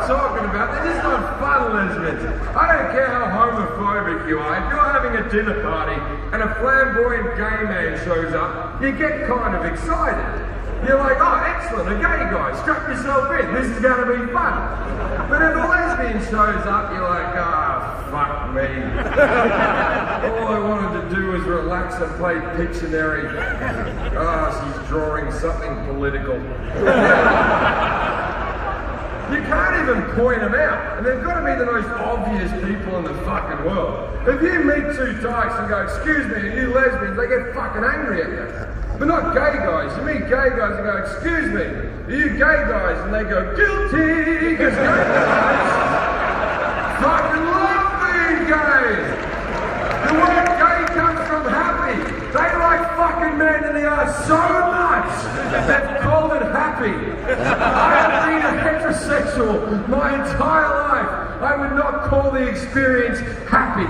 I'm talking about. They're just not fun lesbians. I don't care how homophobic you are. If you're having a dinner party and a flamboyant gay man shows up, you get kind of excited. You're like, oh, excellent, a gay guy. Strap yourself in. This is going to be fun. But if a lesbian shows up, you're like, ah, fuck me. All I wanted to do was relax and play Pictionary. Ah, she's drawing something political. You can't even point them out. And they've got to be the most obvious people in the fucking world. If you meet two dykes and go, excuse me, are you lesbians? They get fucking angry at you. But not gay guys. You meet gay guys and go, excuse me, are you gay guys? And they go, guilty, because gay guys fucking love being gay. The word gay comes from happy. They like fucking men in the ass so much, they've called it happy. I have been a heterosexual my entire life. I would not call the experience happy.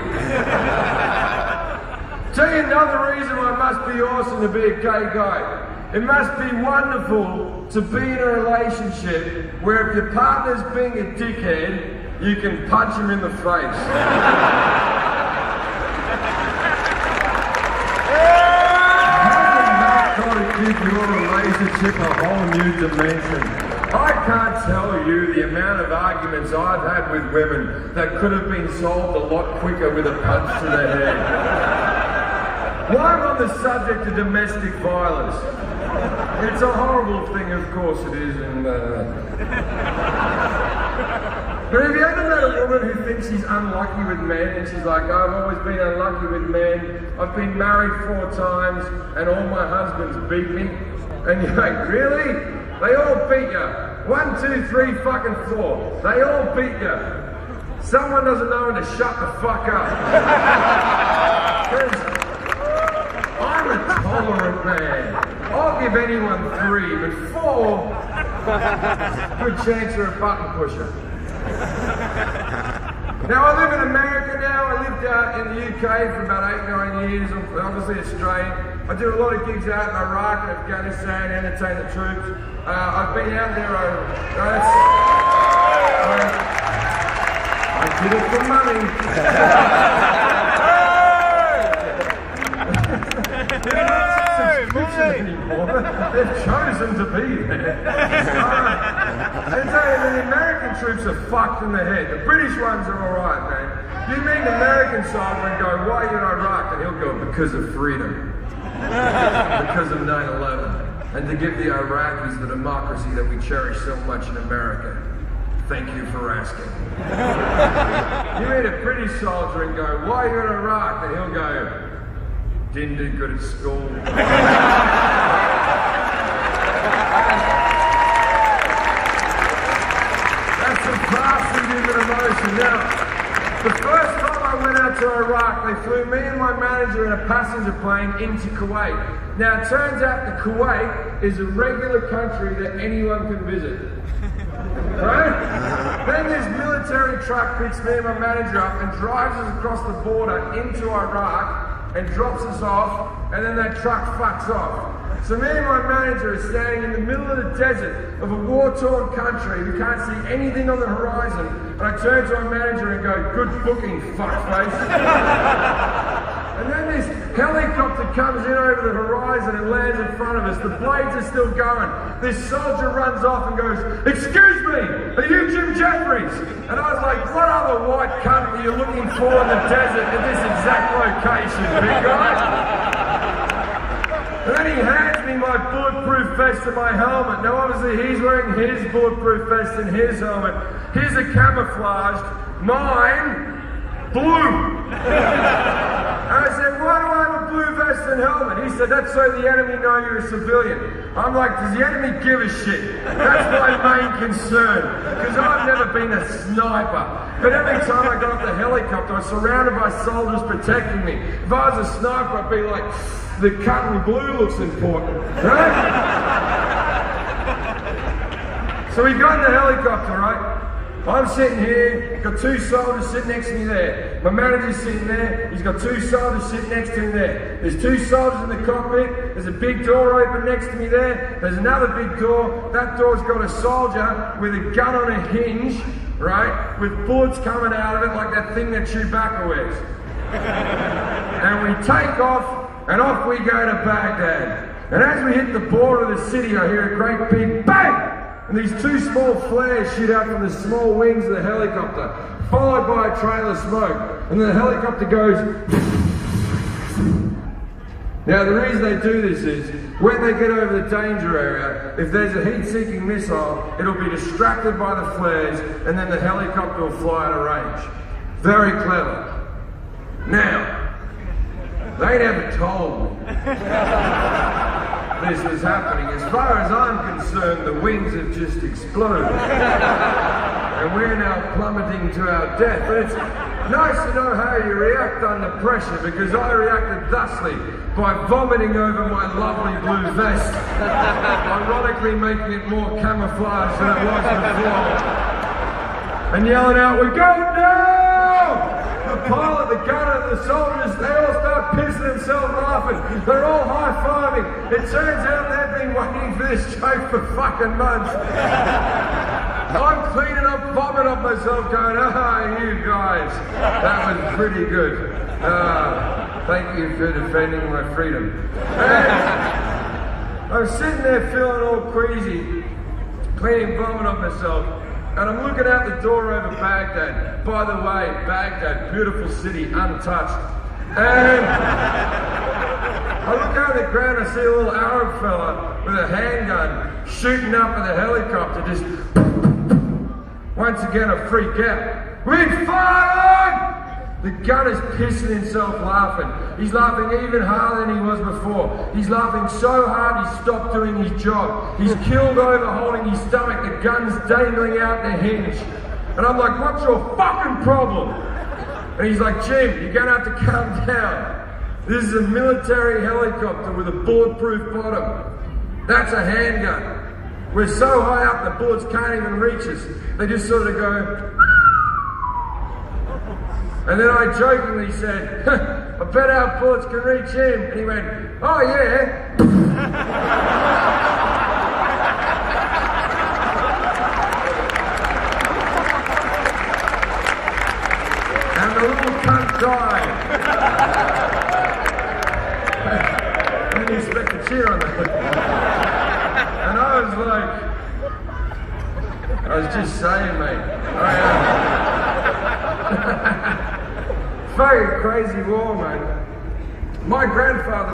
Tell you another reason why it must be awesome to be a gay guy. It must be wonderful to be in a relationship where if your partner's being a dickhead, you can punch him in the face. Hasn't that got to give your relationship a whole new dimension? I can't tell you the amount of arguments I've had with women that could have been solved a lot quicker with a punch to the head. While I'm on the subject of domestic violence, it's a horrible thing, of course it is, and but have you ever met a woman who thinks she's unlucky with men, and she's like, I've always been unlucky with men, I've been married 4 times, and all my husbands beat me? And you're like, really? They all beat you. 1, 2, 3, fucking 4. They all beat you. Someone doesn't know when to shut the fuck up. I'm a tolerant man. I'll give anyone 3, but 4, good chance you're a button pusher. Now I live in America now. I lived out in the UK for about 8, 9 years. I'm obviously Australian. I do a lot of gigs out in Iraq and Afghanistan, entertain the troops. I've been out there I did it for money. Anymore. They've chosen to be there. And the American troops are fucked in the head. The British ones are alright, man. You meet an American soldier and go, why are you in Iraq? And he'll go, because of freedom. Because of 9/11. And to give the Iraqis the democracy that we cherish so much in America. Thank you for asking. You meet a British soldier and go, why are you in Iraq? And he'll go, didn't do good at school. That's a vastly different emotion. Now, the first time I went out to Iraq, they flew me and my manager in a passenger plane into Kuwait. Now, it turns out that Kuwait is a regular country that anyone can visit. Right? Then this military truck picks me and my manager up and drives us across the border into Iraq and drops us off, and then that truck fucks off. So me and my manager are standing in the middle of the desert of a war-torn country. We can't see anything on the horizon. And I turn to my manager and go, good booking, fuckface. And then this helicopter comes in over the horizon and lands in front of us. The blades are still going. This soldier runs off and goes, excuse me, are you Jim Jeffries? And I was like, what other white cunt are you looking for in the desert in this exact location, big guy? And then he hands me my bulletproof vest and my helmet. Now obviously he's wearing his bulletproof vest and his helmet. His are camouflaged, mine, blue. And I said, why do I have a blue vest and helmet? He said, that's so the enemy know you're a civilian. I'm like, does the enemy give a shit? That's my main concern. Because I've never been a sniper. But every time I got off the helicopter, I was surrounded by soldiers protecting me. If I was a sniper, I'd be like, the cut in blue looks important, right? So we got in the helicopter, right? I'm sitting here, got two soldiers sitting next to me there. My manager's sitting there, he's got two soldiers sitting next to him there. There's two soldiers in the cockpit, there's a big door open next to me there, there's another big door, that door's got a soldier with a gun on a hinge, right, with bullets coming out of it like that thing that Chewbacca wears. And we take off, and off we go to Baghdad. And as we hit the border of the city, I hear a great big bang! And these two small flares shoot out from the small wings of the helicopter, followed by a trail of smoke. And then the helicopter goes. Now the reason they do this is, when they get over the danger area, if there's a heat-seeking missile, it'll be distracted by the flares, and then the helicopter will fly out of range. Very clever. Now, they never told me this was happening. As far as I'm concerned, the wings have just exploded. And we're now plummeting to our death. But it's nice to know how you react under pressure, because I reacted thusly by vomiting over my lovely blue vest, ironically making it more camouflage than it was before, and yelling out, "We go now!" The pilot, the gunner, the soldiers, they all start pissing themselves laughing. They're all high-fiving. It turns out they've been waiting for this joke for fucking months. I'm cleaning up vomit off myself going, "Ah, you guys, that was pretty good. Thank you for defending my freedom." And I'm sitting there feeling all queasy, cleaning vomit off myself. And I'm looking out the door over Baghdad. By the way, Baghdad, beautiful city, untouched. And I look out the ground and I see a little Arab fella with a handgun shooting up at the helicopter, just once again I freak out. "We fired!" The gunner's pissing himself laughing. He's laughing even harder than he was before. He's laughing so hard he stopped doing his job. He's killed over holding his stomach, the gun's dangling out the hinge. And I'm like, "What's your fucking problem?" And he's like, "Jim, you're gonna have to calm down. This is a military helicopter with a bulletproof bottom. That's a handgun. We're so high up the bullets can't even reach us." They just sort of go. And then I jokingly said, "I bet our bullets can reach him." And he went, "Oh yeah." And the little cunt died. I didn't expect to cheer on that. And I was like, I was just saying, mate. Very crazy war, man. My grandfather